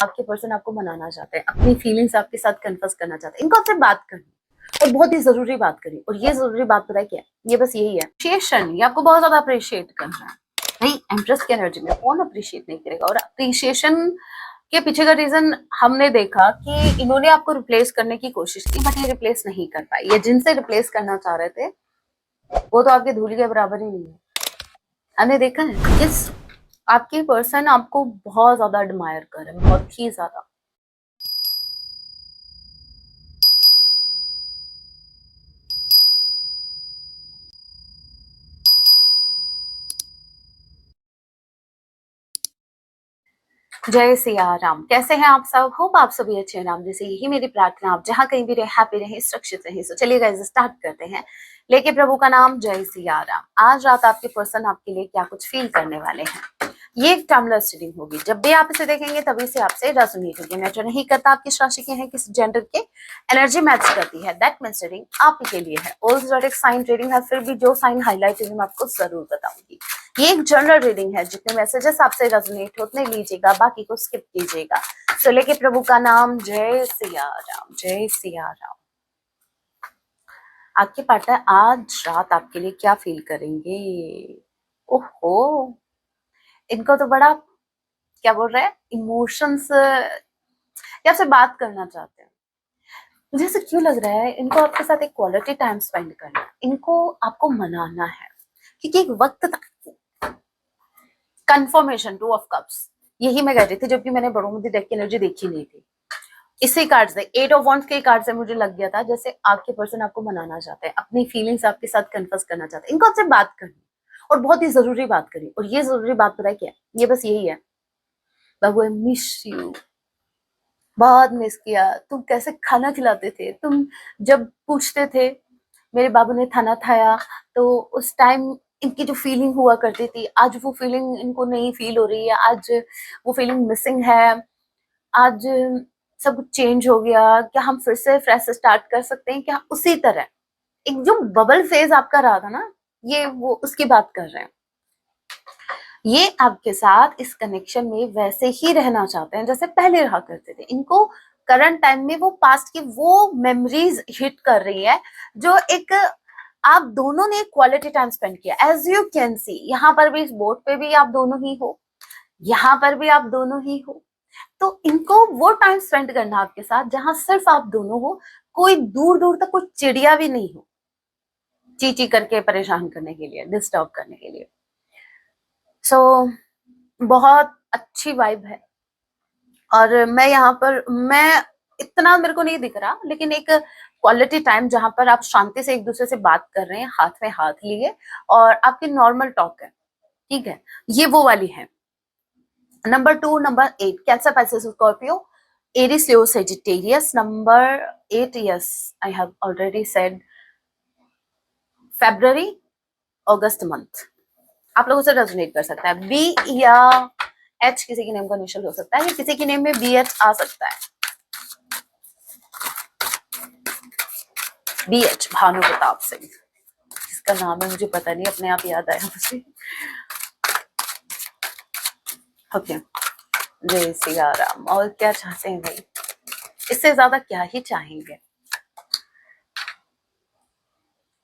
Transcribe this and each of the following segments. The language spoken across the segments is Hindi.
आपके पर्सन आपको मनाना चाहते हैं, अपनी फीलिंग्स आपके साथ कन्फर्स करना चाहते हैं, इनको आपसे बात करनी और बहुत ही जरूरी बात करी। और ये जरूरी बात पता है क्या है? ये बस यही है, अप्रिशिएशन। ये आपको बहुत ज्यादा अप्रिशिएट करना है भाई। इंटरेस्ट की एनर्जी में कौन अप्रिशिएट नहीं करेगा। और अप्रिशिएशन के पीछे का रीजन हमने देखा कि इन्होंने आपको रिप्लेस करने की कोशिश की, बट ये रिप्लेस नहीं कर पाई। ये जिनसे रिप्लेस करना चाह रहे थे वो तो आपके धूल के बराबर ही नहीं है। हमने देखा है किस आपके पर्सन आपको बहुत ज्यादा एडमायर कर रहे हैं, बहुत ही ज्यादा। जय सिया राम। कैसे हैं आप सब? होप आप सभी अच्छे हैं। राम जी से यही मेरी प्रार्थना, आप जहां कहीं भी रहे हैप्पी रहे, सुरक्षित रहे। सो चलिए गाइस स्टार्ट करते हैं लेके प्रभु का नाम। जय सिया राम। आज रात आपके पर्सन आपके लिए क्या कुछ फील करने वाले हैं, ये एक टाइमलेस रीडिंग होगी। जब भी आप इसे देखेंगे तभी से आपसे रेजोनेट होगी। मैटर नहीं करता आप किस राशि के हैं, किस जेंडर के, एनर्जी मैच करती है। दैट मींस रीडिंग आप ही के लिए है। ऑल ज़ोडिएक साइन रीडिंग है, फिर भी जो साइन हाईलाइट हुई मैं आपको जरूर बताऊंगी। ये एक जनरल रीडिंग है, जितने मैसेजेस आपसे रेजोनेट होते लीजिएगा, बाकी को स्किप कीजिएगा। तो लेके प्रभु का नाम। जय सिया राम, जय सिया राम। आपके पार्टनर आज रात आपके लिए क्या फील करेंगे? ओहो, इनको तो बड़ा क्या बोल रहे हैं, इमोशंस या आपसे बात करना चाहते हैं। मुझे ऐसा क्यों लग रहा है इनको आपके साथ एक क्वालिटी टाइम स्पेंड करना है, इनको आपको मनाना है। क्योंकि एक वक्त था कंफर्मेशन, 2 ऑफ कप्स, यही मैं कह रही थी जबकि मैंने बड़ोमती डेक की एनर्जी देखी नहीं थी। इसी कार्ड से 8 ऑफ वॉन्ड्स के कार्ड से मुझे लग गया था जैसे आपके पर्सन आपको मनाना चाहते हैं, अपनी फीलिंग्स आपके साथ कन्फर्स करना चाहते हैं, इनको आपसे बात करनी और बहुत ही जरूरी बात करी। और ये जरूरी बात पता है क्या है? ये बस यही है, बाबू आई मिस यू, बहुत मिस किया। तुम कैसे खाना खिलाते थे, तुम जब पूछते थे मेरे बाबू ने खाना खाया तो उस टाइम इनकी जो फीलिंग हुआ करती थी, आज वो फीलिंग इनको नहीं फील हो रही है। आज वो फीलिंग मिसिंग है। आज सब कुछ चेंज हो गया। क्या हम फिर से फ्रेश स्टार्ट कर सकते हैं क्या? उसी तरह एक जो बबल फेज आपका रहा था ना, ये वो उसकी बात कर रहे हैं। ये आपके साथ इस कनेक्शन में वैसे ही रहना चाहते हैं जैसे पहले रहा करते थे। इनको करंट टाइम में वो पास्ट की वो मेमोरीज हिट कर रही है जो एक आप दोनों ने क्वालिटी टाइम स्पेंड किया। एज यू कैन सी, यहाँ पर भी इस बोर्ड पे भी आप दोनों ही हो, यहाँ पर भी आप दोनों ही हो। तो इनको वो टाइम स्पेंड करना आपके साथ जहां सिर्फ आप दोनों हो, कोई दूर दूर तक कोई चिड़िया भी नहीं हो चीची करके परेशान करने के लिए, डिस्टर्ब करने के लिए। सो बहुत अच्छी वाइब है। और मैं यहाँ पर, मैं इतना मेरे को नहीं दिख रहा, लेकिन एक क्वालिटी टाइम जहां पर आप शांति से एक दूसरे से बात कर रहे हैं, हाथ में हाथ लिए, और आपकी नॉर्मल टॉक है, ठीक है, ये वो वाली है। Number 2, number 8, cancer, Pisces, Scorpio, Aries, Leo, Sagittarius. Number 8, yes I have already said, February August month आप लोगों से रेजोनेट कर सकता है। बी या एच किसी के नेम का इनिशियल हो सकता है, या किसी के नेम में बी एच आ सकता है। बी एच, भानु प्रताप सिंह, जिसका नाम है मुझे पता नहीं, अपने आप याद आया मुझे। ओके, जय सिया राम। और क्या चाहते हैं भाई, इससे ज्यादा क्या ही चाहेंगे।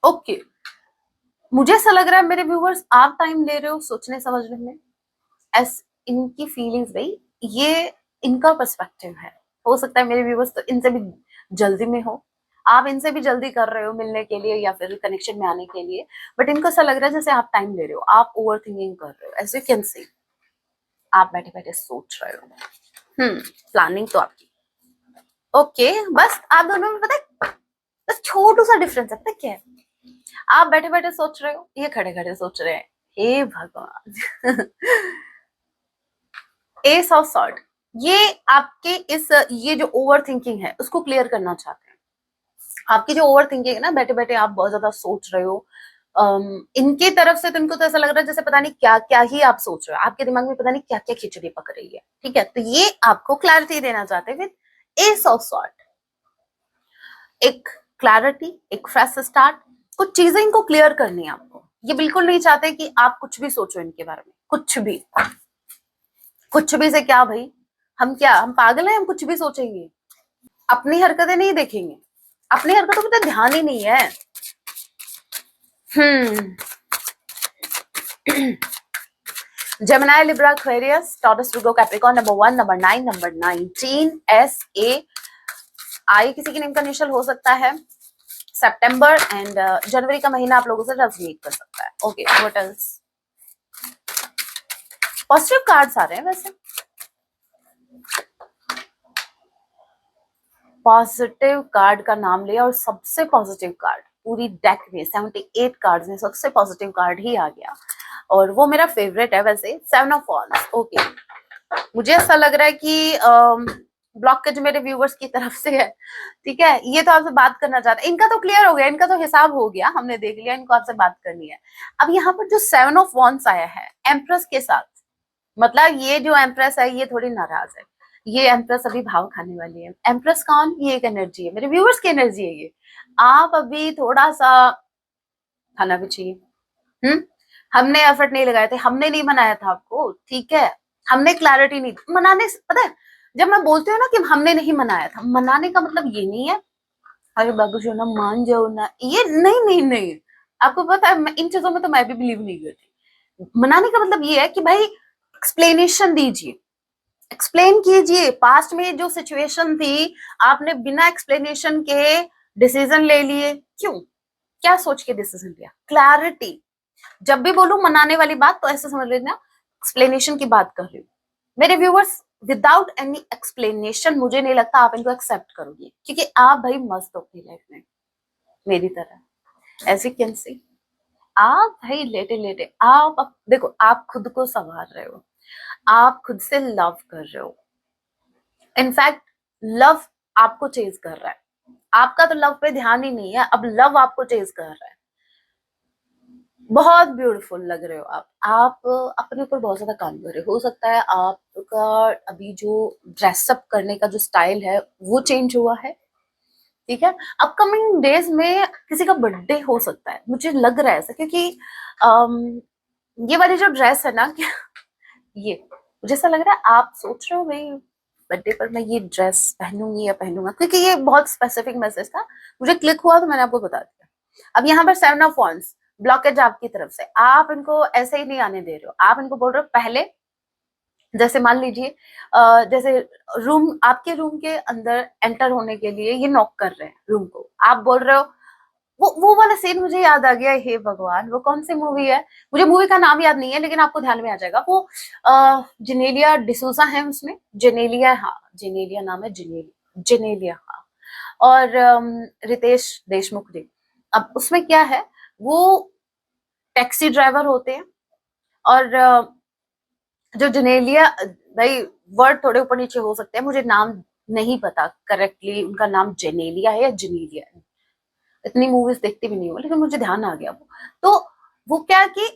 ओके, मुझे ऐसा लग रहा है मेरे व्यूवर्स आप टाइम ले रहे हो सोचने समझने में। एस इनकी फीलिंग्स भाई, ये इनका पर्सपेक्टिव है। हो सकता है मेरे व्यूवर्स तो इनसे भी जल्दी में हो, आप इनसे भी जल्दी कर रहे हो मिलने के लिए या फिर कनेक्शन में आने के लिए, बट इनको ऐसा लग रहा है जैसे आप टाइम ले रहे हो, आप ओवर थिंकिंग कर रहे हो। एज यू कैन सी, आप बैठे बैठे सोच रहे हो। प्लानिंग तो आपकी। ओके, बस आप दोनों में पता है बस छोटू सा डिफरेंस है। पता क्या है, आप बैठे बैठे सोच रहे हो, ये खड़े खड़े सोच रहे हैं। हे भगवान। एस ऑफ सॉर्ड, ये आपके इस ये जो ओवर थिंकिंग है उसको क्लियर करना चाहते हैं। आपकी जो ओवर थिंकिंग है ना, बैठे बैठे आप बहुत ज्यादा सोच रहे हो, इनके तरफ से तो इनको तो ऐसा लग रहा है जैसे पता नहीं क्या क्या ही आप सोच रहे हो, आपके दिमाग में पता नहीं क्या क्या खिचड़ी पक रही है, ठीक है। तो ये आपको क्लैरिटी देना चाहते हैं विद एस ऑफ सॉर्ड। एक क्लैरिटी, एक फ्रेश स्टार्ट, कुछ चीजें इनको क्लियर करनी है आपको। ये बिल्कुल नहीं चाहते कि आप कुछ भी सोचो इनके बारे में, कुछ भी। कुछ भी से क्या भाई, हम पागल हैं, हम कुछ भी सोचेंगे, अपनी हरकतें नहीं देखेंगे, अपनी हरकतों पे तो ध्यान ही नहीं है। Gemini, Libra, Aquarius, Taurus, Virgo, Capricorn, number 1, number 9, number 19, SAI किसी की नेम का इनिशियल हो सकता है। सितंबर एंड जनवरी का महीना आप लोगों से रेजोनेट कर सकता है। Okay, what else? Positive cards आ रहे हैं वैसे, पॉजिटिव कार्ड का नाम लिया और सबसे पॉजिटिव कार्ड पूरी डेक में 78 कार्ड्स में सबसे पॉजिटिव कार्ड ही आ गया, और वो मेरा फेवरेट है वैसे, 7 ऑफ वॉन्ड्स। ओके, मुझे ऐसा लग रहा है कि ब्लॉकेज मेरे व्यूवर्स की तरफ से है, ठीक है। ये तो आपसे बात करना चाहता है, इनका तो क्लियर हो गया, इनका तो हिसाब हो गया, हमने देख लिया, इनको आपसे बात करनी है। अब यहाँ पर जो 7 ऑफ वॉन्ड्स आया है एम्प्रेस के साथ, मतलब ये जो एम्प्रेस है ये थोड़ी नाराज है, ये एम्प्रेस अभी भाव खाने वाली है। एम्प्रेस कौन? ये एक एनर्जी है, मेरे व्यूवर्स की एनर्जी है ये। आप अभी थोड़ा सा खाना भी चाहिए। हमने एफर्ट नहीं लगाए थे, हमने नहीं मनाया था आपको, ठीक है, हमने क्लैरिटी नहीं मनाने, पता है जब मैं बोलती हूँ ना कि हमने नहीं मनाया था, मनाने का मतलब ये नहीं है अरे बाबू जो ना मान जाओ ना, ये नहीं नहीं नहीं, आपको पता है इन चीजों में तो मैं भी बिलीव नहीं करती। मनाने का मतलब ये है कि भाई एक्सप्लेनेशन दीजिए, एक्सप्लेन कीजिए, पास्ट में जो सिचुएशन थी आपने बिना एक्सप्लेनेशन के डिसीजन ले लिए, क्यों, क्या सोच के डिसीजन लिया, क्लैरिटी। जब भी बोलूं मनाने वाली बात तो ऐसे समझ लेना एक्सप्लेनेशन की बात कर रही हूँ। मेरे व्यूवर्स, विदाउट एनी एक्सप्लेनेशन मुझे नहीं लगता आप इनको एक्सेप्ट करोगे, क्योंकि आप भाई मस्त हो अपनी लाइफ में मेरी तरह, ऐसे कैसे आप भाई लेटे लेटे आप देखो, आप खुद को संवार रहे हो, आप खुद से लव कर रहे हो, इनफैक्ट लव आपको चेज कर रहा है, आपका तो लव पे ध्यान ही नहीं है, अब लव आपको चेज कर रहा है। बहुत ब्यूटीफुल लग रहे हो आप अपने ऊपर बहुत ज्यादा काम कर रहे हो सकता है आपका अभी जो ड्रेसअप करने का जो स्टाइल है वो चेंज हुआ है, ठीक है। अपकमिंग डेज में किसी का बर्थडे हो सकता है, मुझे लग रहा है ऐसा, क्योंकि ये वाली जो ड्रेस है ना ये मुझे ऐसा लग रहा है आप सोच रहे हो भाई बर्थडे पर मैं ये ड्रेस पहनूंगी या पहनूंगा, क्योंकि ये बहुत स्पेसिफिक मैसेज था, मुझे क्लिक हुआ तो मैंने आपको बता दिया। अब यहाँ पर 7 ऑफ वॉन्ड्स, ब्लॉकेज आपकी तरफ से, आप इनको ऐसे ही नहीं आने दे रहे हो, आप इनको बोल रहे हो पहले, जैसे मान लीजिए जैसे रूम, आपके रूम के अंदर एंटर होने के लिए ये नॉक कर रहे हैं रूम को, आप बोल रहे हो, वो वाला सीन मुझे याद आ गया, हे भगवान वो कौन सी मूवी है, मुझे मूवी का नाम याद नहीं है लेकिन आपको ध्यान में आ जाएगा, वो जेनेलिया डिसूजा है उसमें, जेनेलिया, हाँ जेनेलिया नाम है, जेनेलिया, हाँ, और रितेश देशमुख जी। अब उसमें क्या है, वो टैक्सी ड्राइवर होते हैं, और जो जनेलिया, भाई वर्ड थोड़े ऊपर नीचे हो सकते हैं, मुझे नाम नहीं पता करेक्टली उनका नाम जेनेलिया है या जनीलिया है, इतनी मूवीज देखती भी नहीं हूँ लेकिन मुझे ध्यान आ गया वो। तो वो क्या कि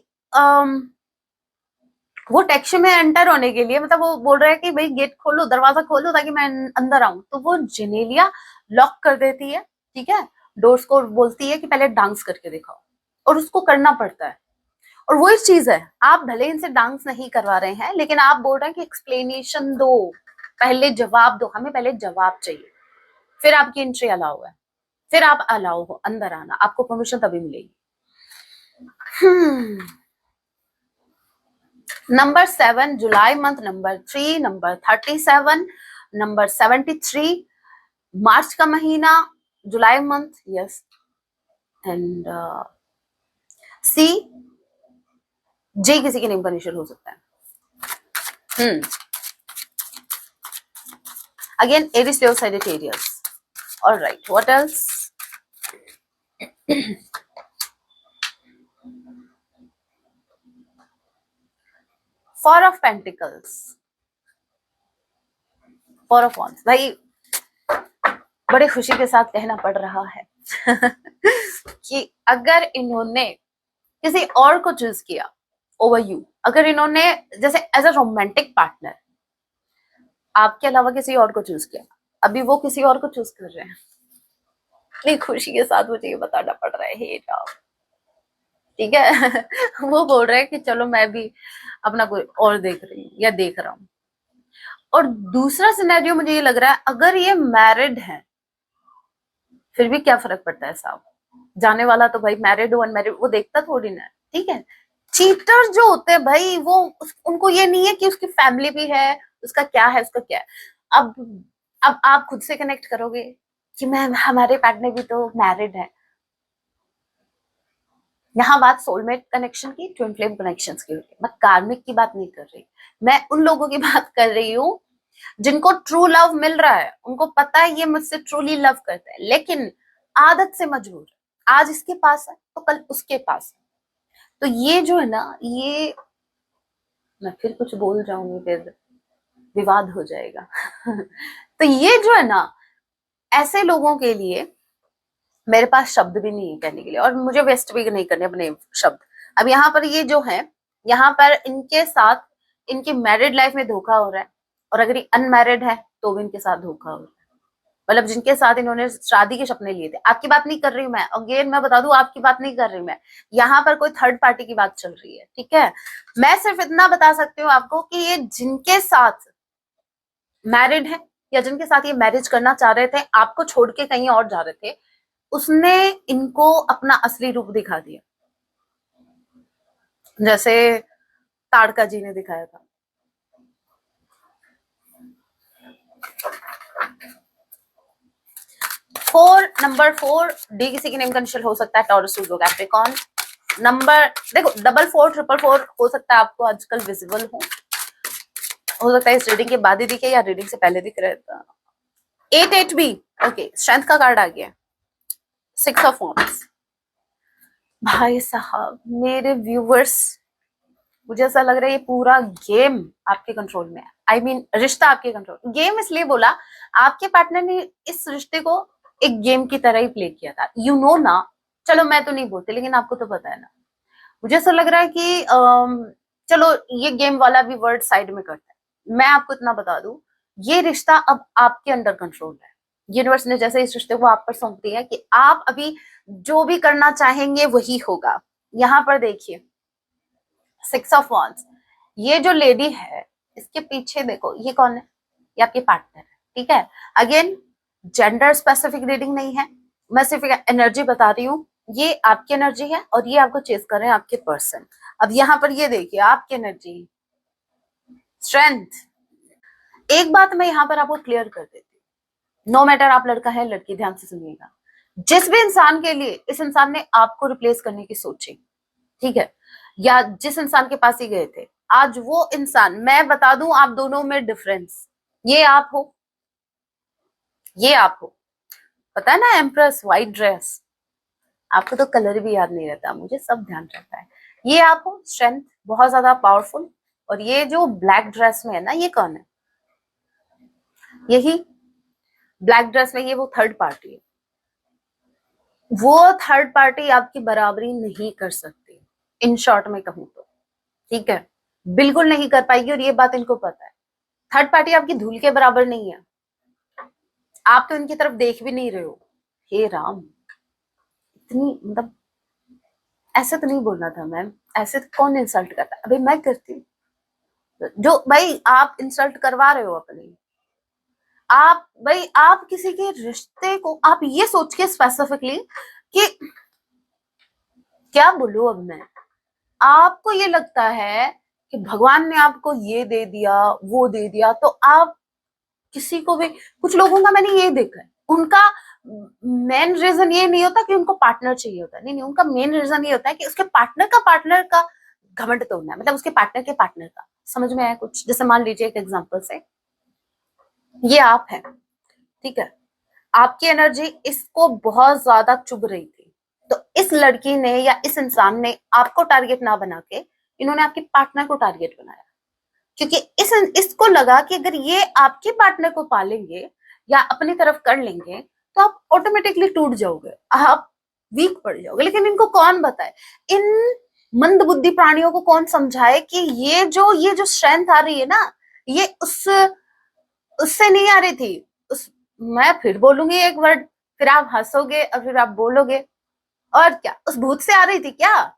वो टैक्सी में एंटर होने के लिए, मतलब वो बोल रहा है कि भाई गेट खोलो, दरवाजा खोलो ताकि मैं अंदर आऊं, तो वो जेनेलिया लॉक कर देती है, ठीक है, डोर्स को बोलती है कि पहले डांस करके दिखाओ, और उसको करना पड़ता है। और वही चीज है, आप भले इनसे डांस नहीं करवा रहे हैं लेकिन आप बोल रहे हैं कि एक्सप्लेनेशन दो, पहले जवाब दो, हमें पहले जवाब चाहिए, फिर आपकी एंट्री अलाउ है, फिर आप अलाउ हो अंदर आना, आपको परमिशन तभी मिलेगी। नंबर 7 जुलाई मंथ, नंबर 3 नंबर 37, नंबर 73 मार्च का महीना, जुलाई month, yes, and C, J किसी के नेम का इनिशियल हो सकता है। Again Aries, Leo, Sagittarius. Alright, what else? Four of pentacles, four of wands, भाई बड़े खुशी के साथ कहना पड़ रहा है कि अगर इन्होंने किसी और को चूज किया ओवर यू, अगर इन्होंने जैसे एज अ रोमांटिक पार्टनर आपके अलावा किसी और को चूज किया, अभी वो किसी और को चूज कर रहे हैं, इतनी खुशी के साथ मुझे ये बताना पड़ रहा है, हे राम, ठीक है वो बोल रहे हैं कि चलो मैं भी अपना कोई और देख रही हूँ या देख रहा हूँ, और दूसरा सिनेरियो मुझे ये लग रहा है, अगर ये मैरिड है फिर भी क्या फर्क पड़ता है साहब, जाने वाला तो भाई मैरिड हो अनमैरिड वो देखता थोड़ी ना है, ठीक है। चीटर जो होते हैं भाई वो उनको ये नहीं है कि उसकी फैमिली भी है, उसका क्या है, उसका क्या है। अब अब आप खुद से कनेक्ट करोगे कि मैं हमारे पार्टनर भी तो मैरिड है। यहाँ बात सोलमेट कनेक्शन की, ट्विन फ्लेम कनेक्शन की होती है, मैं कार्मिक की बात नहीं कर रही। मैं उन लोगों की बात कर रही हूँ जिनको ट्रू लव मिल रहा है, उनको पता है ये मुझसे ट्रूली लव करता है, लेकिन आदत से मजबूर है। आज इसके पास है तो कल उसके पास है। तो ये जो है ना, ये मैं फिर कुछ बोल जाऊंगी फिर विवाद हो जाएगा। तो ये जो है ना, ऐसे लोगों के लिए मेरे पास शब्द भी नहीं है कहने के लिए, और मुझे वेस्ट भी नहीं करने अपने शब्द। अब यहाँ पर ये जो है, यहाँ पर इनके साथ इनकी मैरिड लाइफ में धोखा हो रहा है, और अगर ये अनमैरिड है तो भी इनके साथ धोखा हो रहा है। मतलब जिनके साथ इन्होंने शादी के सपने लिए थे, आपकी बात नहीं कर रही हूँ मैं, अगेन मैं बता दूं आपकी बात नहीं कर रही मैं, यहाँ पर कोई थर्ड पार्टी की बात चल रही है, ठीक है। मैं सिर्फ इतना बता सकती हूँ आपको कि ये जिनके साथ मैरिड है या जिनके साथ ये मैरिज करना चाह रहे थे, आपको छोड़ के कहीं और जा रहे थे, उसने इनको अपना असली रूप दिखा दिया, जैसे ताड़का जी ने दिखाया था। नंबर 4 डी किसी के नेम का इनिशियल हो सकता है, टॉरस, लीओ, कैप्रिकॉर्न। नंबर देखो, 44 444 हो सकता है आपको आजकल विजिबल हो सकता है इस रीडिंग के बाद ही दिखे या रीडिंग से पहले दिख रहा था। 88 भी ओके, स्ट्रेंथ का कार्ड आ गया, 6 ऑफ वॉन्ड्स। भाई साहब मेरे व्यूवर्स, मुझे ऐसा लग रहा है ये पूरा गेम आपके कंट्रोल में है। आई मीन रिश्ता आपके कंट्रोल, गेम इसलिए बोला, आपके पार्टनर ने इस रिश्ते को एक गेम की तरह ही प्ले किया था, यू नो ना। चलो मैं तो नहीं बोलती, लेकिन आपको तो पता है ना। मुझे ऐसा लग रहा है कि चलो ये गेम वाला भी वर्ड साइड में करते हैं, मैं आपको इतना बता दूं, ये रिश्ता अब आपके अंडर कंट्रोल है। यूनिवर्स ने जैसे इस रिश्ते को आप पर सौंप दिया है कि आप अभी जो भी करना चाहेंगे वही होगा। यहाँ पर देखिए 6 ऑफ वॉन्ड्स, ये जो लेडी है इसके पीछे देखो, ये कौन है, ये आपके पार्टनर है, ठीक है। अगेन जेंडर स्पेसिफिक रीडिंग नहीं है, मैं सिर्फ एनर्जी बता रही हूँ। ये आपकी एनर्जी है और ये आपको चेस कर रहे हैं आपके पर्सन। अब यहाँ पर ये देखिए आपकी एनर्जी, स्ट्रेंथ। एक बात मैं यहाँ पर आपको क्लियर कर देती हूँ, नो मैटर आप लड़का है लड़की, ध्यान से सुनिएगा, जिस भी इंसान के लिए इस इंसान ने आपको रिप्लेस करने की सोची, ठीक है, या जिस इंसान के पास ही गए थे, आज वो इंसान, मैं बता दूं आप दोनों में डिफरेंस, ये आप हो, ये आप हो। पता है ना एम्प्रेस व्हाइट ड्रेस, आपको तो कलर भी याद नहीं रहता, मुझे सब ध्यान रहता है। ये आप हो, स्ट्रेंथ बहुत ज्यादा पावरफुल। और ये जो ब्लैक ड्रेस में है ना, ये कौन है, यही ब्लैक ड्रेस में, ये वो थर्ड पार्टी है। वो थर्ड पार्टी आपकी बराबरी नहीं कर सकती, इन शॉर्ट में कहूं तो, ठीक है, बिल्कुल नहीं कर पाएगी, और ये बात इनको पता है। थर्ड पार्टी आपकी धूल के बराबर नहीं है, आप तो इनकी तरफ देख भी नहीं रहे हो। हे राम, इतनी मतलब ऐसे तो नहीं बोलना था मैम, ऐसे तो कौन इंसल्ट करता है, अभी मैं करती हूँ जो, भाई आप इंसल्ट करवा रहे हो अपनी। आप भाई आप किसी के रिश्ते को आप ये सोच के स्पेसिफिकली कि क्या बोलूं अब मैं, आपको ये लगता है कि भगवान ने आपको ये दे दिया वो दे दिया, तो आप किसी को भी, कुछ लोगों का मैंने ये देखा है, उनका मेन रीजन ये नहीं होता कि उनको पार्टनर चाहिए होता, नहीं नहीं, उनका मेन रीजन ये होता है कि उसके पार्टनर का घमंड तोड़ना है, मतलब उसके पार्टनर के पार्टनर का। समझ में आया कुछ? जैसे मान लीजिए एक एग्जांपल से, ये आप है, ठीक है, आपकी एनर्जी इसको बहुत ज्यादा चुभ रही थी, तो इस लड़की ने या इस इंसान ने आपको टारगेट ना बना के इन्होंने आपके पार्टनर को टारगेट बनाया, क्योंकि इसको लगा कि अगर ये आपके पार्टनर को पालेंगे या अपनी तरफ कर लेंगे तो आप ऑटोमेटिकली टूट जाओगे, आप वीक पड़ जाओगे। लेकिन इनको कौन बताए, इन मंद बुद्धि प्राणियों को कौन समझाए कि ये जो स्ट्रेंथ आ रही है ना, ये उससे नहीं आ रही थी, उस, मैं फिर बोलूंगी एक वर्ड, फिर आप हंसोगे और फिर आप बोलोगे, और क्या उस भूत से आ रही थी क्या?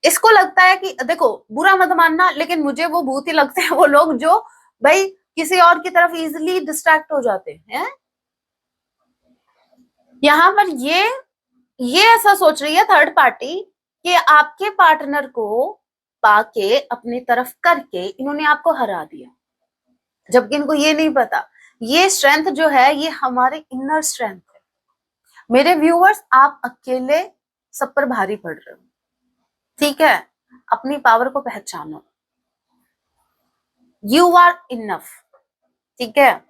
इसको लगता है कि देखो बुरा मत मानना, लेकिन मुझे वो भूत ही लगते हैं, वो लोग जो भाई किसी और की तरफ इजिली डिस्ट्रैक्ट हो जाते हैं। यहाँ पर ये ऐसा सोच रही है थर्ड पार्टी कि आपके पार्टनर को पाके अपनी तरफ करके इन्होंने आपको हरा दिया, जबकि इनको ये नहीं पता ये स्ट्रेंथ जो है ये हमारे इनर स्ट्रेंथ है। मेरे व्यूअर्स, आप अकेले सब पर भारी पड़ रहे हो, ठीक है? अपनी पावर को पहचानो, यू आर इनफ, ठीक है?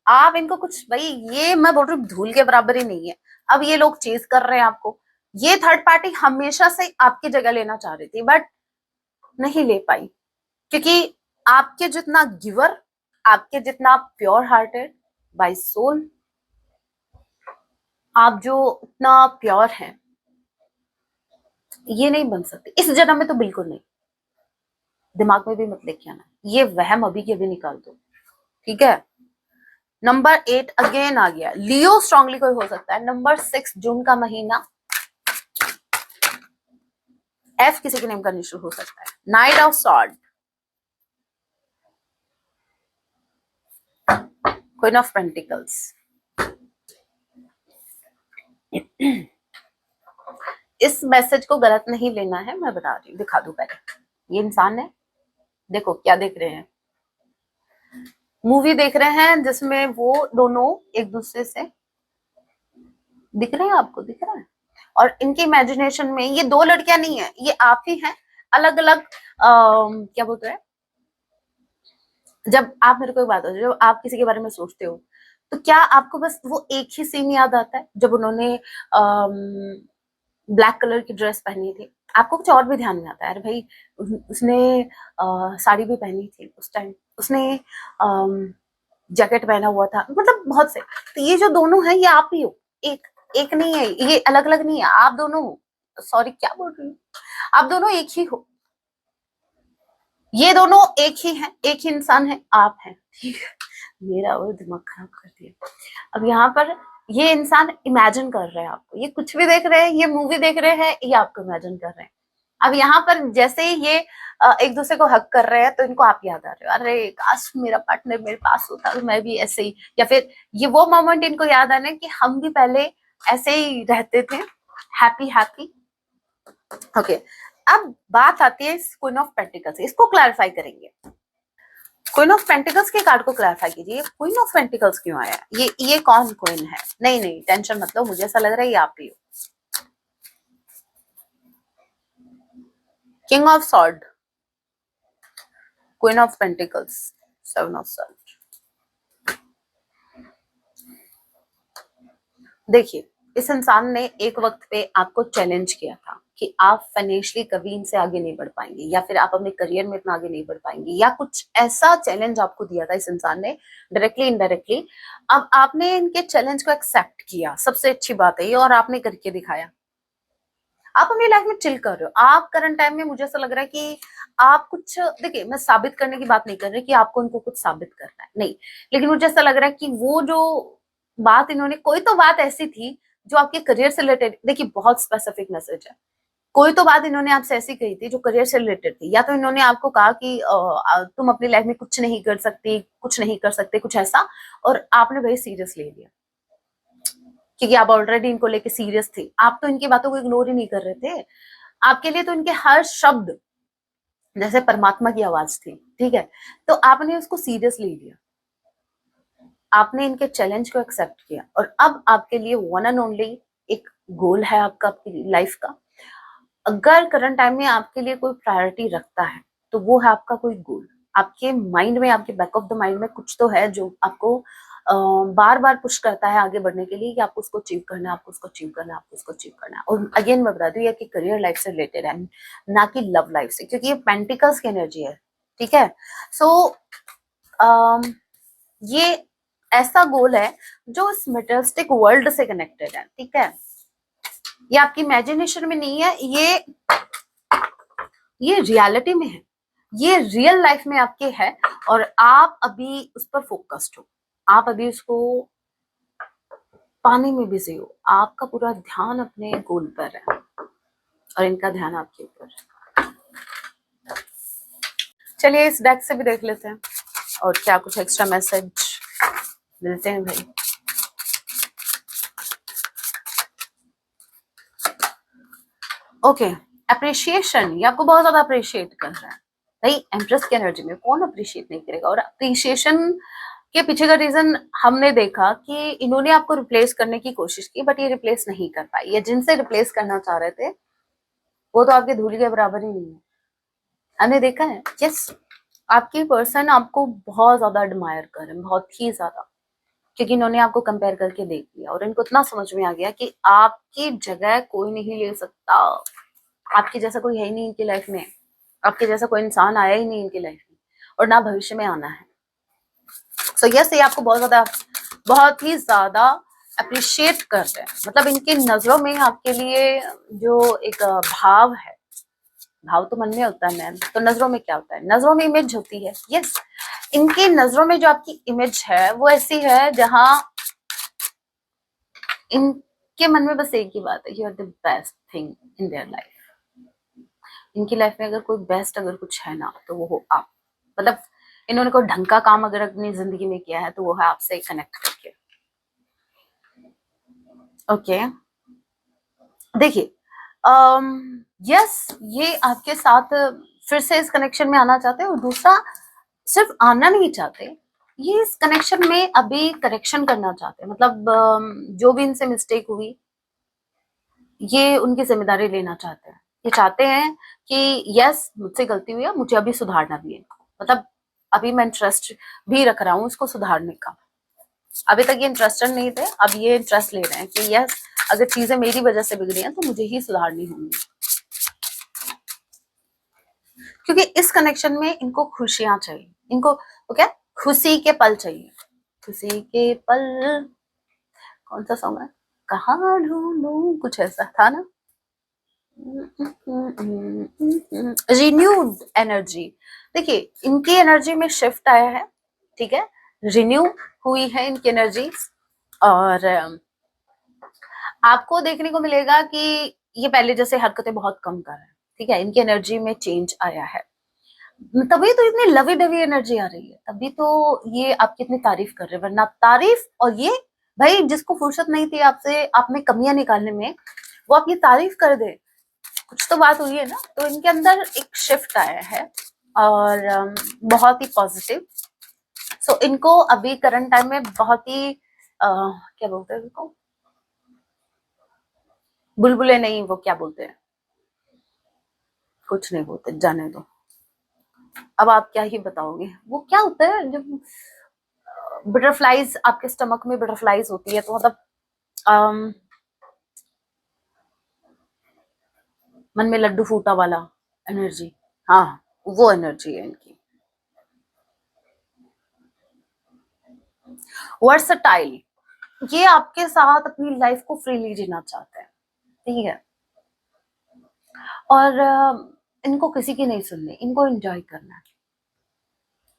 आप इनको कुछ, भाई ये मैं बोल रही हूँ धूल के बराबर ही नहीं है। अब ये लोग चेज कर रहे हैं आपको, ये थर्ड पार्टी हमेशा से आपकी जगह लेना चाह रही थी बट नहीं ले पाई, क्योंकि आपके जितना गिवर, आपके जितना प्योर हार्टेड बाय सोल, आप जो इतना प्योर हैं, ये नहीं बन सकते इस जन्म में तो बिल्कुल नहीं। दिमाग में भी मत लेके आना, ये वहम अभी के अभी निकाल दो, ठीक है? नंबर 8 अगेन आ गया, लियो स्ट्रांगली कोई हो सकता है। नंबर 6 जून का महीना, एफ किसी के नेम का इनिशियल हो सकता है। Night of sword, queen of pentacles. इस मैसेज को गलत नहीं लेना है, मैं बता रही हूँ, दिखा दू पहले। ये इंसान है, देखो क्या देख रहे हैं, मूवी देख रहे हैं जिसमें वो दोनों एक दूसरे से दिख रहे हैं, आपको दिख रहा है? और इनके इमेजिनेशन में ये दो लड़कियां नहीं है, ये आप ही हैं, अलग अलग क्या बोलते हैं, जब आप मेरे को एक बात हो, जब आप किसी के बारे में सोचते हो तो क्या आपको बस वो एक ही सीन याद आता है जब उन्होंने ब्लैक कलर की ड्रेस पहनी थी? आपको कुछ और भी ध्यान में आता है? अरे भाई उसने साड़ी भी पहनी थी उस टाइम, उसने जैकेट पहना हुआ था, मतलब बहुत से। तो ये जो दोनों हैं ये आप ही हो, एक एक नहीं है, ये अलग अलग नहीं है, आप दोनों हो। सॉरी क्या बोल रही हूँ, आप दोनों एक ही हो, ये दोनों एक ही हैं, एक ही इंसान है, आप हैं, ठीक है? मेरा और दिमाग खराब कर दिया। अब यहाँ पर ये इंसान इमेजिन कर रहे हैं आपको, ये कुछ भी देख रहे हैं, ये मूवी देख रहे हैं, ये आपको इमेजिन कर रहे हैं। अब यहाँ पर जैसे ही ये एक दूसरे को हक कर रहे हैं तो इनको आप याद आ रहे हो, अरे काश मेरा पार्टनर मेरे पास होता तो मैं भी ऐसे ही, या फिर ये वो मोमेंट इनको याद आना कि हम भी पहले ऐसे ही रहते थे, हैप्पी हैप्पी। ओके, अब बात आती है क्वीन ऑफ पेंटिकल्स, इसको क्लैरिफाई करेंगे। क्वीन ऑफ पेंटिकल्स के कार्ड को क्लैरिफाई कीजिए, क्वीन ऑफ पेंटिकल्स क्यों आया? ये कौन क्वीन है? नहीं नहीं टेंशन मत लो, मुझे ऐसा लग रहा है ये आप ही हो। King of sword, queen of pentacles, seven of sword. देखिए, इस इंसान ने एक वक्त पे आपको चैलेंज किया था कि आप फाइनेंशियली कभी इनसे आगे नहीं बढ़ पाएंगे, या फिर आप अपने करियर में इतना आगे नहीं बढ़ पाएंगे, या कुछ ऐसा चैलेंज आपको दिया था इस इंसान ने, डायरेक्टली इनडायरेक्टली। अब आपने इनके चैलेंज को एक्सेप्ट किया, सबसे अच्छी बात है ये, और आपने करके दिखाया। आप अपनी लाइफ में चिल कर रहे हो। आप करंट टाइम में मुझे ऐसा लग रहा है कि आप कुछ, देखिए मैं साबित करने की बात नहीं कर रही कि आपको इनको कुछ साबित करना है, नहीं, लेकिन मुझे ऐसा लग रहा है कि वो जो बात इन्होंने, कोई तो बात ऐसी थी जो आपके करियर से रिलेटेड, देखिए बहुत स्पेसिफिक मैसेज है, कोई तो बात इन्होंने आपसे ऐसी कही थी जो करियर से रिलेटेड थी, या तो इन्होंने आपको कहा कि तुम अपनी लाइफ में कुछ नहीं कर सकती, कुछ नहीं कर सकते, कुछ ऐसा, और आपने वही सीरियस ले लिया, क्योंकि आप ऑलरेडी इनको लेके सीरियस थे, आप तो इनकी बातों को इग्नोर ही नहीं कर रहे थे। आपके लिए तो इनके हर शब्द जैसे परमात्मा की आवाज थी, ठीक है? तो आपने उसको सीरियस ले लिया, आपने इनके चैलेंज को एक्सेप्ट किया, और अब आपके लिए वन एंड ओनली एक गोल है आपका, आपकी लाइफ का। अगर करंट टाइम में आपके लिए कोई प्रायोरिटी रखता है तो वो है आपका कोई गोल। आपके माइंड में, आपके बैक ऑफ द माइंड में कुछ तो है जो आपको बार बार पुश करता है आगे बढ़ने के लिए, कि आपको उसको अचीव करना है, आपको उसको अचीव करना है, आपको उसको अचीव करना है। और अगेन मैं बता दूं ये कि करियर लाइफ से रिलेटेड है, ना कि लव लाइफ से, क्योंकि ये पेंटिकल्स की एनर्जी है, ठीक है? सो ये ऐसा गोल है जो इस मटेरियलिस्टिक वर्ल्ड से कनेक्टेड है, ठीक है? ये आपकी इमेजिनेशन में नहीं है, ये रियलिटी में है, ये रियल लाइफ में आपके है, और आप अभी उस पर फोकस्ड हो, आप अभी उसको पाने में बिजी हो, आपका पूरा ध्यान अपने गोल पर है और इनका ध्यान आपके ऊपर है। चलिए इस डेक से भी देख लेते हैं। और क्या कुछ एक्स्ट्रा मैसेज मिलते हैं भाई? ओके, अप्रिशिएशन, ये आपको बहुत ज्यादा अप्रिशिएट कर रहा है भाई। एम्प्रेस की एनर्जी में कौन अप्रिशिएट नहीं करेगा? और अप्रिशिएशन के पीछे का रीजन हमने देखा कि इन्होंने आपको रिप्लेस करने की कोशिश की, बट ये रिप्लेस नहीं कर पाई। ये जिनसे रिप्लेस करना चाह रहे थे वो तो आपके धूल के बराबर ही नहीं है। हमने देखा है, यस, आपकी पर्सन आपको बहुत ज्यादा एडमायर कर रहे हैं, बहुत ही ज्यादा, क्योंकि इन्होंने आपको कंपेयर करके देख लिया और इनको इतना समझ में आ गया कि आपकी जगह कोई नहीं ले सकता। आपके जैसा कोई है ही नहीं इनकी लाइफ में, आपके जैसा कोई इंसान आया ही नहीं इनकी लाइफ में, और ना भविष्य में आना है। सो यस, ये आपको बहुत ही ज्यादा अप्रिशिएट कर रहे हैं। मतलब इनकी नजरों में आपके लिए जो एक भाव है, भाव तो मन में होता है मैम, तो नजरों में क्या होता है? नजरों में इमेज होती है। यस, इनकी नजरों में जो आपकी इमेज है वो ऐसी है जहां इनके मन में बस एक ही बात है, you are the best thing in their life. इनकी लाइफ में अगर कोई बेस्ट अगर कुछ है ना तो वो हो आप। मतलब इन्होंने कोई ढंग का काम अगर अपनी जिंदगी में किया है तो वो है आपसे कनेक्ट करके। ओके, देखिए, यस, ये आपके साथ फिर से इस कनेक्शन में आना चाहते हैं, और दूसरा सिर्फ आना नहीं चाहते, ये इस कनेक्शन में अभी करेक्शन करना चाहते हैं। मतलब जो भी इनसे मिस्टेक हुई ये उनकी जिम्मेदारी लेना चाहते हैं। ये चाहते हैं कि यस, मुझसे गलती हुई है, मुझे अभी सुधारना भी है। मतलब अभी मैं इंटरेस्ट भी रख रहा हूँ इसको सुधारने का। अभी तक ये इंटरेस्टेड नहीं थे, अब ये इंटरेस्ट ले रहे हैं कि यस, अगर चीजें मेरी वजह से बिगड़ी हैं तो मुझे ही सुधारनी होंगी। क्योंकि इस कनेक्शन में इनको खुशियां चाहिए, इनको क्या, खुशी के पल चाहिए। खुशी के पल, कौन सा सॉन्ग है, कहाँ ढूंढूं, कुछ ऐसा था ना। रिन्यूड एनर्जी, देखिए इनकी एनर्जी में शिफ्ट आया है, ठीक है, रिन्यू हुई है इनकी एनर्जी। और आपको देखने को मिलेगा कि ये पहले जैसे हरकतें बहुत कम कर रहे हैं, ठीक है, इनकी एनर्जी में चेंज आया है। तभी तो इतनी लवी डवी एनर्जी आ रही है, तभी तो ये आपकी इतनी तारीफ कर रहे हैं। वरना तारीफ, और ये भाई जिसको फुर्सत नहीं थी आपसे, आप में कमियां निकालने में, वो आपकी तारीफ कर दे, कुछ तो बात हुई है ना। तो इनके अंदर एक शिफ्ट आया है और बहुत ही पॉजिटिव। सो इनको अभी करंट टाइम में बहुत ही क्या बोलते हैं इनको, बुलबुले नहीं, वो क्या बोलते हैं, कुछ नहीं बोलते, जाने दो। अब आप क्या ही बताओगे, वो क्या होता है जब बटरफ्लाइज आपके स्टमक में बटरफ्लाइज होती है, तो मतलब अम, मन में लड्डू फूटा वाला एनर्जी, हाँ, वो एनर्जी है इनकी। वर्सटाइल, ये आपके साथ अपनी लाइफ को फ्रीली जीना चाहते हैं, ठीक है, और इनको किसी की नहीं सुननी, इनको एंजॉय करना है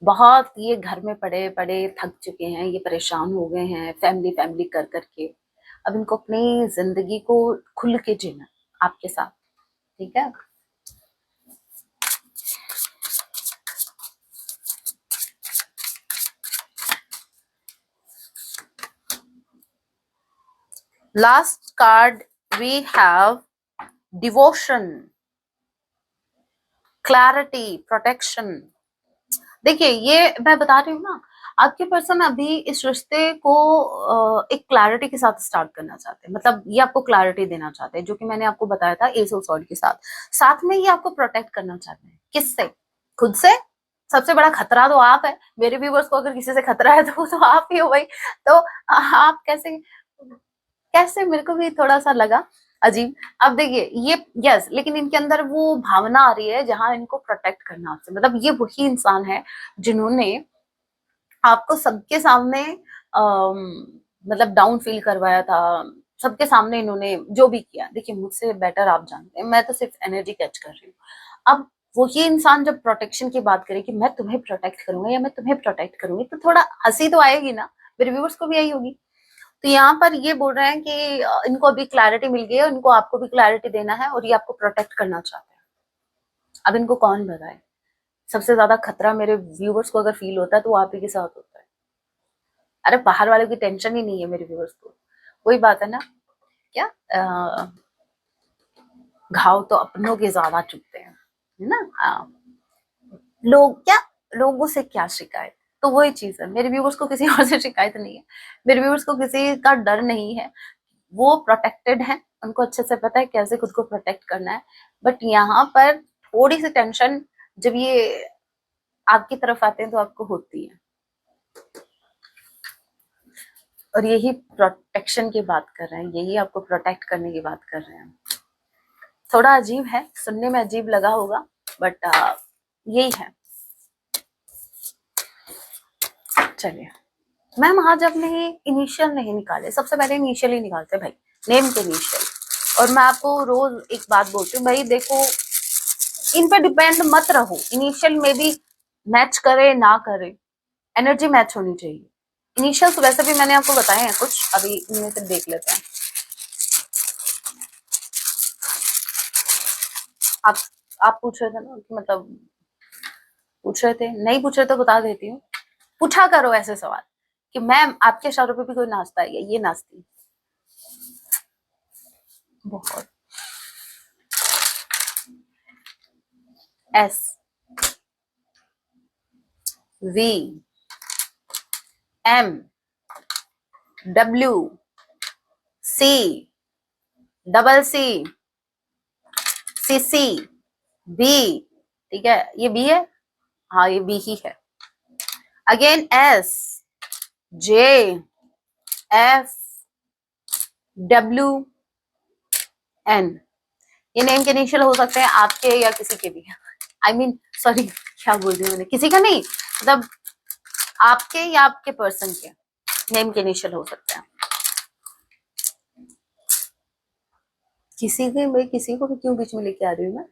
बहुत। ये घर में पड़े पड़े थक चुके हैं, ये परेशान हो गए हैं फैमिली फैमिली कर करके। अब इनको अपनी जिंदगी को खुल के जीना आपके साथ, ठीक है। Last card we have devotion, clarity, protection. देखिए, ये मैं बता रही हूँ ना, आपके पर्सन अभी इस रिश्ते को एक क्लैरिटी के साथ स्टार्ट करना चाहते हैं। मतलब ये आपको क्लैरिटी देना चाहते हैं, जो कि मैंने आपको बताया था एस ऑफ सॉर्ड के साथ। साथ में ये आपको प्रोटेक्ट करना चाहते हैं, किससे? खुद से। सबसे बड़ा खतरा तो आप है। मेरे व्यूवर्स को अगर किसी से खतरा है तो वो तो आप ही हो भाई। तो आप कैसे, कैसे, मेरे को भी थोड़ा सा लगा अजीब। अब देखिए ये, यस, लेकिन इनके अंदर वो भावना आ रही है जहां इनको प्रोटेक्ट करना आपसे। मतलब ये वही इंसान है जिन्होंने आपको सबके सामने मतलब डाउन फील करवाया था। सबके सामने इन्होंने जो भी किया, देखिए मुझसे बेटर आप जानते हैं, मैं तो सिर्फ एनर्जी कैच कर रही हूँ। अब वही इंसान जब प्रोटेक्शन की बात करे कि मैं तुम्हें प्रोटेक्ट करूंगा या मैं तुम्हें प्रोटेक्ट करूंगी, तो थोड़ा हंसी तो आएगी ना, मेरे व्यूवर्स को भी आई होगी। तो यहाँ पर ये बोल रहे हैं कि इनको अभी क्लैरिटी मिल गई है, इनको आपको भी क्लैरिटी देना है और ये आपको प्रोटेक्ट करना चाहते हैं। अब इनको कौन बताए, सबसे ज्यादा खतरा मेरे व्यूवर्स को अगर फील होता है तो वो आप ही के साथ होता है। अरे बाहर वाले की टेंशन ही नहीं है मेरे व्यूवर्स को। वही बात है ना, क्या घाव तो अपनों के ज्यादा चुभते हैं, है ना। लोग क्या, लोगों से क्या शिकायत। तो वही चीज है, मेरे व्यूवर्स को किसी और से शिकायत नहीं है, मेरे व्यूवर्स को किसी का डर नहीं है, वो प्रोटेक्टेड है, उनको अच्छे से पता है कैसे खुद को प्रोटेक्ट करना है। बट यहाँ पर थोड़ी सी टेंशन जब ये आपकी तरफ आते हैं तो आपको होती है। और यही प्रोटेक्शन की बात कर रहे हैं, यही आपको प्रोटेक्ट करने की बात कर रहे हैं। थोड़ा अजीब है, सुनने में अजीब लगा होगा, बट यही है। चलिए, मैम आज आपने इनिशियल नहीं निकाले, सबसे पहले इनिशियल ही निकालते भाई, नेम के इनिशियल। और मैं आपको रोज एक बात बोलती हूँ भाई, देखो इन पे डिपेंड मत रहो, इनिशियल में भी मैच करे ना करे, एनर्जी मैच होनी चाहिए। इनिशियल्स वैसे भी मैंने आपको बताए हैं कुछ, अभी इनमें से देख लेते हैं। आप आप पूछ रहे थे ना कि मतलब पूछ रहे थे, नहीं पूछ रहे तो बता देती हूँ। पूछा करो ऐसे सवाल कि मैम आपके इशारों पे भी कोई नाचता है, ये नाचती बहुत। S V M W C double C C C B, ठीक है ये बी है, हाँ ये बी ही है। Again S J F W N, ये नेम के इनिशियल हो सकते हैं आपके या किसी के भी। आई मीन सॉरी, क्या बोल रही हूँ मैंने, किसी का नहीं, मतलब आपके या आपके पर्सन के नेम के इनिशियल हो सकते हैं। किसी के, मैं किसी को भी क्यों बीच में लेके आ रही हूँ मैं,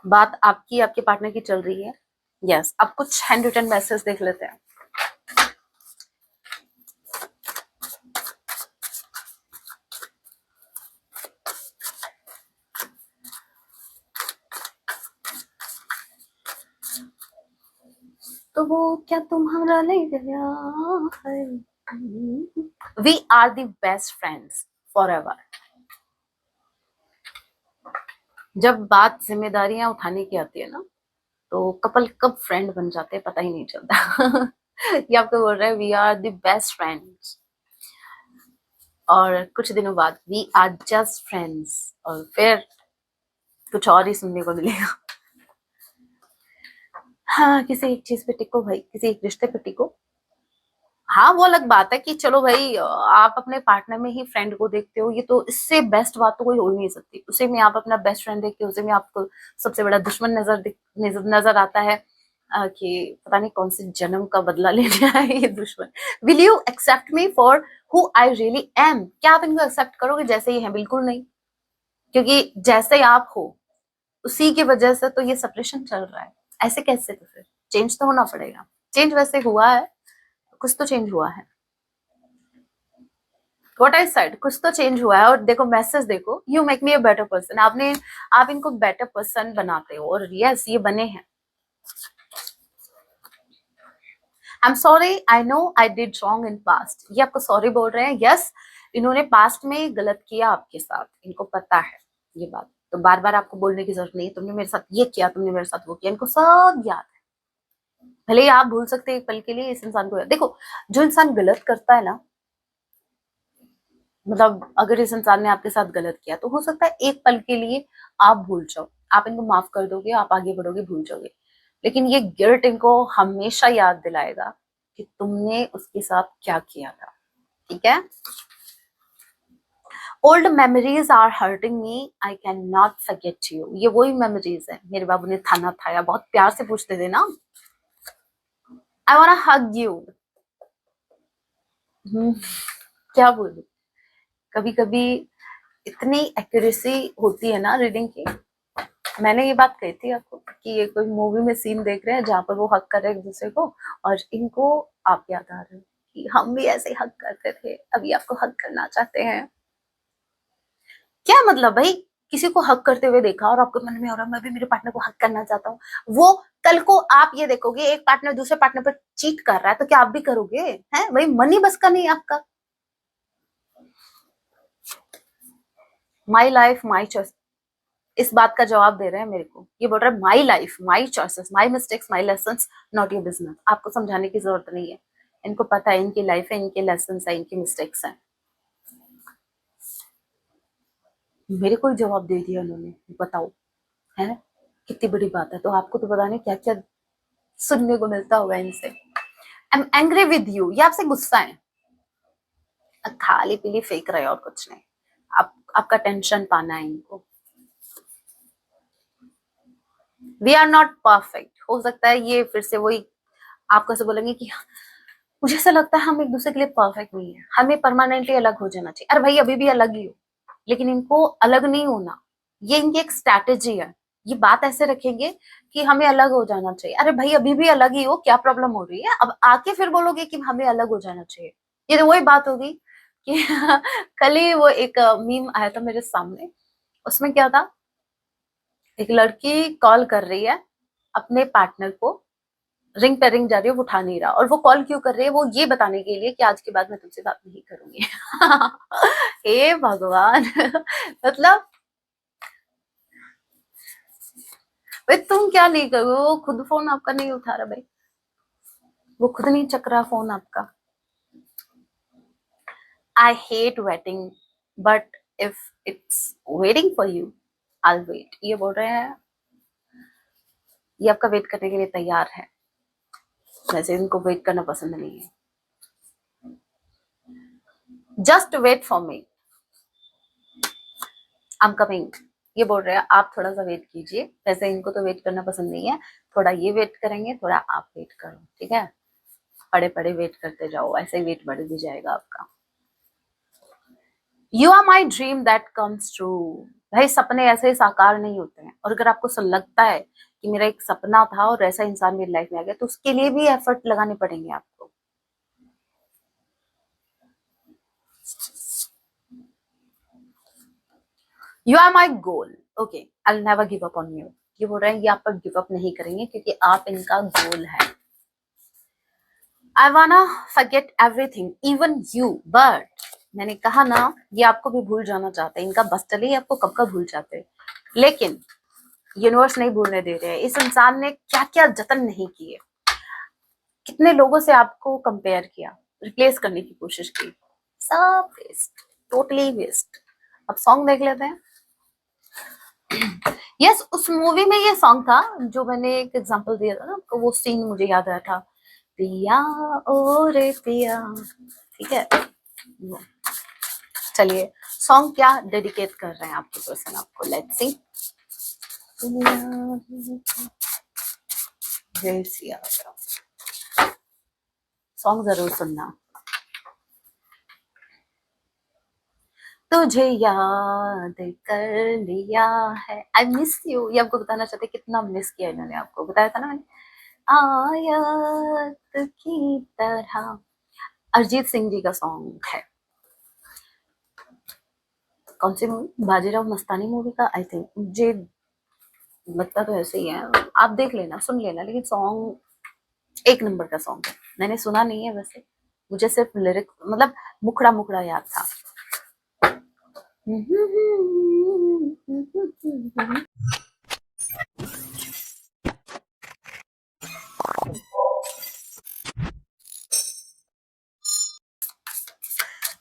बात आपकी आपके पार्टनर की चल रही है। यस, अब कुछ हैंड रिटन मैसेज देख लेते हैं। तो वो क्या तुम्हारा ले गया है। We are the best friends forever. जब बात जिम्मेदारियां उठाने की आती है ना, तो कपल कब फ्रेंड बन जाते हैं पता ही नहीं चलता। ये आपको बोल रहा है we are the best friends, और कुछ दिनों बाद वी आर जस्ट फ्रेंड्स, और फिर कुछ और ही सुनने को मिलेगा। हाँ, किसी एक चीज पे टिको भाई, किसी एक रिश्ते पे टिको। हाँ वो अलग बात है कि चलो भाई आप अपने पार्टनर में ही फ्रेंड को देखते हो, ये तो इससे बेस्ट बात तो कोई हो ही नहीं सकती। उसी में आप अपना बेस्ट फ्रेंड देखते हो, उसी में आपको सबसे बड़ा दुश्मन नजर आता है, कि पता नहीं कौन से जन्म का बदला लेने आया ये दुश्मन। Will you accept me for who I really am, क्या आप इनको एक्सेप्ट करोगे जैसे ही है? बिल्कुल नहीं, क्योंकि जैसे आप हो उसी की वजह से तो ये सेपरेशन चल रहा है। ऐसे कैसे? तो फिर चेंज तो होना पड़ेगा। चेंज वैसे हुआ है, कुछ तो चेंज हुआ है। व्हाट आई सेड, कुछ तो चेंज हुआ है। और देखो मैसेज देखो, you make me a better person, आप इनको बेटर पर्सन बनाते हो, और यस ये बने हैं। I am sorry, I know I did wrong in past, ये आपको सॉरी बोल रहे हैं। यस इन्होंने पास्ट में गलत किया आपके साथ, इनको पता है ये बात, तो बार बार आपको बोलने की जरूरत नहीं है तुमने मेरे साथ ये किया, तुमने मेरे साथ वो किया, इनको सब याद है। भले ही आप भूल सकते हैं एक पल के लिए, इस इंसान को देखो, जो इंसान गलत करता है ना, मतलब अगर इस इंसान ने आपके साथ गलत किया तो हो सकता है एक पल के लिए आप भूल जाओ, आप इनको माफ कर दोगे, आप आगे बढ़ोगे, भूल जाओगे। लेकिन ये गिल्ट इनको हमेशा याद दिलाएगा कि तुमने उसके साथ क्या किया था। ठीक है, old memories are hurting me, I can not forget you, ये वही मेमोरीज है। मेरे बाबू ने थाना थाया, बहुत प्यार से पूछते थे ना, आई वांट हग यू। क्या बोलूं, कभी कभी इतनी एक्यूरेसी होती है ना रीडिंग की। मैंने ये बात कही थी आपको कि ये कोई मूवी में सीन देख रहे हैं जहां पर वो हक कर रहे हैं एक दूसरे को, और इनको आप याद आ रहे हो कि हम भी ऐसे हक करते थे, अभी आपको हक करना चाहते हैं। क्या मतलब भाई, किसी को हक करते हुए देखा और आपके मन में हो रहा है मैं भी मेरे पार्टनर को हक करना चाहता हूँ, वो कल को आप ये देखोगे एक पार्टनर दूसरे पार्टनर पर चीट कर रहा है तो क्या आप भी करोगे? हैं भाई, मनी बस का नहीं आपका। माई लाइफ माई चॉइस, इस बात का जवाब दे रहे हैं मेरे को। ये बोल रहा है my life my choices my mistakes my lesson, not your business. आपको समझाने की जरूरत नहीं है, इनको पता है इनकी लाइफ है, इनके लेसन है, इनकी मिस्टेक्स हैं। मेरे को ही जवाब दे दिया उन्होंने, बताओ है कितनी बड़ी बात है। तो आपको तो पता नहीं क्या क्या सुनने को मिलता होगा इनसे। I am angry with you, ये आपसे गुस्सा है, खाली पीली फेंक रहे और कुछ नहीं। आपका टेंशन पाना है इनको। वी आर नॉट परफेक्ट, हो सकता है ये फिर से वही आपको से बोलेंगे कि मुझे ऐसा लगता है हम एक दूसरे के लिए परफेक्ट नहीं है, हमें परमानेंटली अलग हो जाना चाहिए। अरे भाई अभी भी अलग ही हो, लेकिन इनको अलग नहीं होना, ये इनकी एक स्ट्रैटेजी है। ये बात ऐसे रखेंगे कि हमें अलग हो जाना चाहिए। अरे भाई अभी भी अलग ही हो, क्या प्रॉब्लम हो रही है? अब आके फिर बोलोगे कि हमें अलग हो जाना चाहिए, ये तो वही बात होगी कि कल ही वो एक मीम आया था मेरे सामने। उसमें क्या था, एक लड़की कॉल कर रही है अपने पार्टनर को, रिंग पे रिंग जा रही है, वो उठा नहीं रहा, और वो कॉल क्यों कर रही है? वो ये बताने के लिए कि आज के बाद मैं तुमसे बात नहीं करूंगी। हे भगवान। मतलब भाई तुम क्या नहीं करोगे, वो खुद फोन आपका नहीं उठा रहा भाई, वो खुद नहीं चक रहा फोन आपका। I hate waiting but if it's waiting for you I wait, ये बोल रहे हैं, ये आपका वेट करने के लिए तैयार है। वैसे इनको वेट करना पसंद नहीं है। Just wait for me, I am coming, ये बोल रहे हैं आप थोड़ा सा वेट कीजिए। वैसे इनको तो वेट करना पसंद नहीं है, थोड़ा ये वेट करेंगे, थोड़ा आप वेट करो, ठीक है? पड़े पड़े वेट करते जाओ, ऐसे ही वेट बढ़ भी जाएगा आपका। You are my dream that comes true, भाई सपने ऐसे ही साकार नहीं होते हैं, और अगर आपको लगता है कि मेरा एक सपना था और ऐसा इंसान मेरी लाइफ में आ गया, तो उसके लिए भी एफर्ट लगाने पड़ेंगे आपको। You are my goal, okay I never give up on you, ये बोल रहे हैं ये आप पर गिव अप नहीं करेंगे क्योंकि आप इनका गोल है। आई वाना forget everything even you, but मैंने कहा ना ये आपको भी भूल जाना चाहते हैं, इनका बस चले आपको कब का भूल जाते हैं, लेकिन यूनिवर्स नहीं भूलने दे रहे हैं। इस इंसान ने क्या क्या जतन नहीं किए, कितने लोगों से आपको कंपेयर किया, रिप्लेस करने की कोशिश की, सब वेस्ट, टोटली वेस्ट। अब सॉन्ग देख लेते हैं। यस उस मूवी में ये सॉन्ग था जो मैंने एक एग्जांपल दिया था ना, तो वो सीन मुझे याद आया था, पिया ओ रे पिया, ठीक है? चलिए सॉन्ग क्या डेडिकेट कर रहे हैं आपके पर्सन आपको, लेट्स सी। सॉन्ग जरूर सुनना। तुझे याद कर लिया है, आई मिस यू, ये आपको बताना चाहते कितना मिस किया इन्होंने, आपको बताया था ना मैंने, आयत की तरह। अरिजीत सिंह जी का सॉन्ग है। कौन सी मूवी? बाजीराव मस्तानी मूवी का आई थिंक, मुझे लगता तो ऐसे ही है, आप देख लेना सुन लेना, लेकिन सॉन्ग एक नंबर का सॉन्ग है। मैंने सुना नहीं है वैसे, मुझे सिर्फ लिरिक मतलब मुखड़ा मुखड़ा याद था।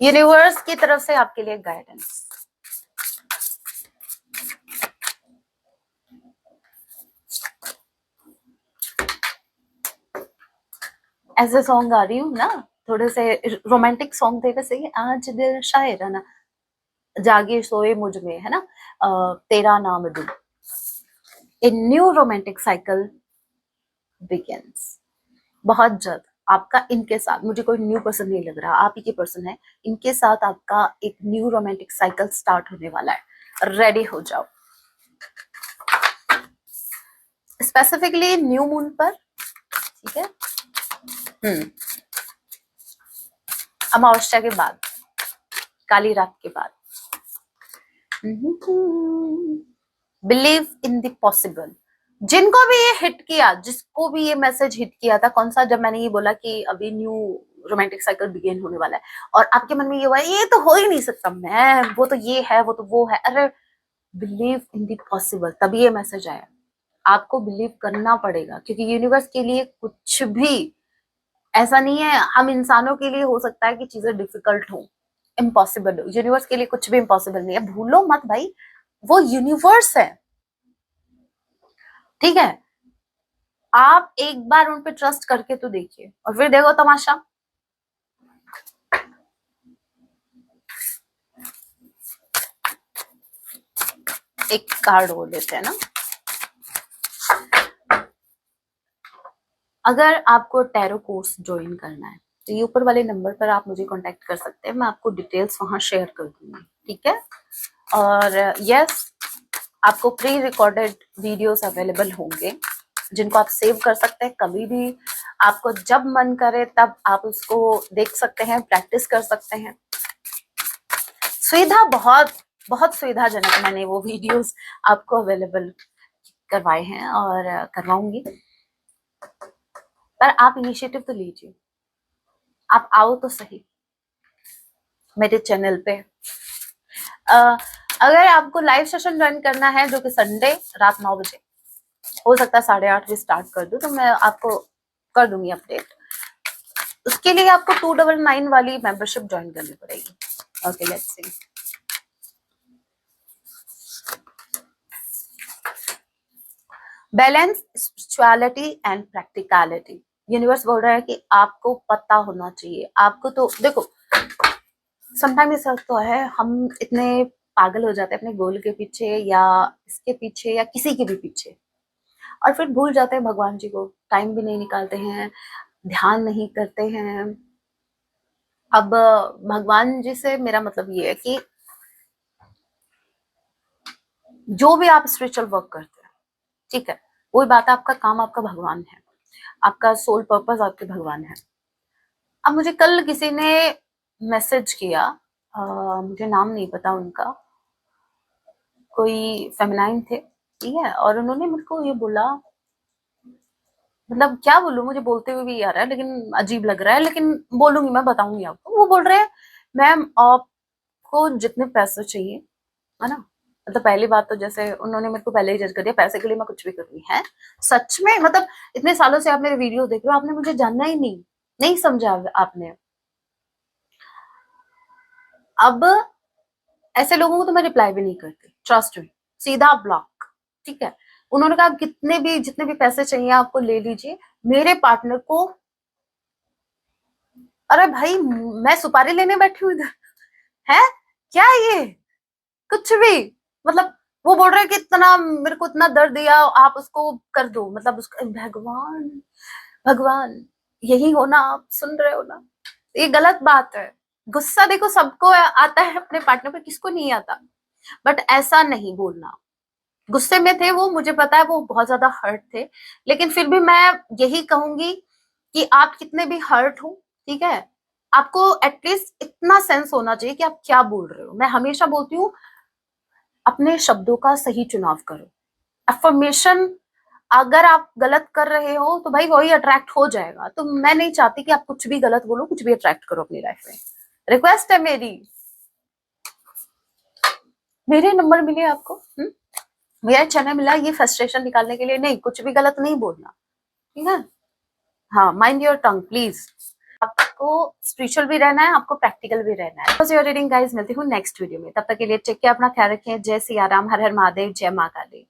यूनिवर्स की तरफ से आपके लिए गाइडेंस। ऐसे सॉन्ग गा रही हूँ ना, थोड़े से रोमांटिक सॉन्ग थे वैसे, आज दिल शायराना, जागे सोए मुझ में, है ना, तेरा नाम दूं, a new romantic cycle begins. बहुत जल्द आपका इनके साथ, मुझे कोई न्यू पर्सन नहीं लग रहा, आप ही के पर्सन है, इनके साथ आपका एक न्यू रोमांटिक साइकिल स्टार्ट होने वाला है, रेडी हो जाओ। स्पेसिफिकली न्यू मून पर, ठीक है? अमावस्या के बाद, काली रात के बाद। Believe in the possible. जिनको भी ये हिट किया, जिसको भी ये मैसेज हिट किया था, कौन सा, जब मैंने ये बोला कि अभी न्यू रोमांटिक साइकिल बिगिन होने वाला है और आपके मन में ये हुआ ये तो हो ही नहीं सकता, मैं वो तो ये है वो तो वो है, अरे बिलीव इन दी पॉसिबल, तभी ये मैसेज आया। आपको बिलीव करना पड़ेगा क्योंकि यूनिवर्स के लिए कुछ भी ऐसा नहीं है। हम इंसानों के लिए हो सकता है कि चीजें डिफिकल्ट हो, इम्पॉसिबल हो, यूनिवर्स के लिए कुछ भी इम्पॉसिबल नहीं है। भूलो मत भाई, वो यूनिवर्स है, ठीक है। आप एक बार उन पे ट्रस्ट करके तो देखिए और फिर देखो तमाशा। एक कार्ड और लेते हैं ना। अगर आपको टैरो कोर्स ज्वाइन करना है तो ये ऊपर वाले नंबर पर आप मुझे कांटेक्ट कर सकते हैं, मैं आपको डिटेल्स वहां शेयर कर दूंगी, ठीक है। और यस, आपको प्री रिकॉर्डेड वीडियोस अवेलेबल होंगे जिनको आप सेव कर सकते हैं, कभी भी आपको जब मन करे तब आप उसको देख सकते हैं, प्रैक्टिस कर सकते हैं। सुविधा बहुत बहुत सुविधाजनक मैंने वो वीडियोस आपको अवेलेबल करवाए हैं और करवाऊंगी, पर आप इनिशिएटिव तो लीजिए, आप आओ तो सही मेरे चैनल पे। अगर आपको लाइव सेशन ज्वाइन करना है जो कि संडे रात 9 बजे, हो सकता है 8:30 बजे स्टार्ट कर दूं, तो मैं आपको कर दूंगी अपडेट। उसके लिए आपको 299 वाली मेंबरशिप ज्वाइन करनी पड़ेगी। Okay, let's see. Balance spirituality and practicality. Universe बोल रहा है कि आपको पता होना चाहिए। आपको तो देखो, समटाइम ऐसा तो है, हम इतने पागल हो जाते हैं अपने गोल के पीछे या इसके पीछे या किसी के भी पीछे, और फिर भूल जाते हैं भगवान जी को, टाइम भी नहीं निकालते हैं, ध्यान नहीं करते हैं। अब भगवान जी से मेरा मतलब ये है कि जो भी आप स्पिरिचुअल वर्क करते हैं, ठीक है, वही बात है, आपका काम आपका भगवान है, आपका सोल पर्पस आपके भगवान है। अब मुझे कल किसी ने मैसेज किया, मुझे नाम नहीं पता उनका, कोई फेमिनाइन थे, ठीक है, और उन्होंने मुझे को ये बोला, मतलब क्या बोलूं, मुझे बोलते हुए भी आ रहा है लेकिन अजीब लग रहा है, लेकिन बोलूंगी, मैं बताऊंगी आपको। वो बोल रहे हैं मैम आपको जितने पैसे चाहिए, है ना, मतलब पहली बात तो जैसे उन्होंने मेरे को पहले ही जज कर दिया, पैसे के लिए मैं कुछ भी करूंगी है, सच में, मतलब इतने सालों से आप मेरे वीडियो देख रहे हो, आपने मुझे जानना ही नहीं, नहीं समझा आपने। अब ऐसे लोगों को तो मैं रिप्लाई भी नहीं करती, ट्रस्ट मी, सीधा ब्लॉक, ठीक है। उन्होंने कहा जितने भी पैसे चाहिए आपको ले लीजिए, मेरे पार्टनर को, अरे भाई मैं सुपारी लेने बैठी हूँ इधर, है क्या ये, कुछ भी, मतलब वो बोल रहे हैं कि इतना मेरे को इतना दर्द दिया, आप उसको कर दो, मतलब उसका, भगवान भगवान, यही हो ना, आप सुन रहे हो ना, ये गलत बात है। गुस्सा देखो सबको आता है अपने पार्टनर पे, किसको नहीं आता, बट ऐसा नहीं बोलना। गुस्से में थे वो, मुझे पता है वो बहुत ज्यादा हर्ट थे, लेकिन फिर भी मैं यही कहूंगी कि आप कितने भी हर्ट हो, ठीक है, आपको एटलीस्ट इतना सेंस होना चाहिए कि आप क्या बोल रहे हो। मैं हमेशा बोलती हूँ अपने शब्दों का सही चुनाव करो। अफर्मेशन अगर आप गलत कर रहे हो तो भाई वही अट्रैक्ट हो जाएगा, तो मैं नहीं चाहती कि आप कुछ भी गलत बोलो, कुछ भी अट्रैक्ट करो अपनी लाइफ में। रिक्वेस्ट है मेरी, मेरे नंबर मिले आपको, मेरा चैनल मिला ये फ्रस्ट्रेशन निकालने के लिए नहीं, कुछ भी गलत नहीं बोलना, ठीक है। हाँ, माइंड योर टंग प्लीज। आपको स्पिरिचुअल भी रहना है, आपको प्रैक्टिकल भी रहना है। योर रीडिंग गाइस, मिलती हूँ नेक्स्ट वीडियो में, तब तक के लिए टेक केयर, अपना ख्याल रखें। जय सिया राम, हर हर महादेव, जय माँ काली।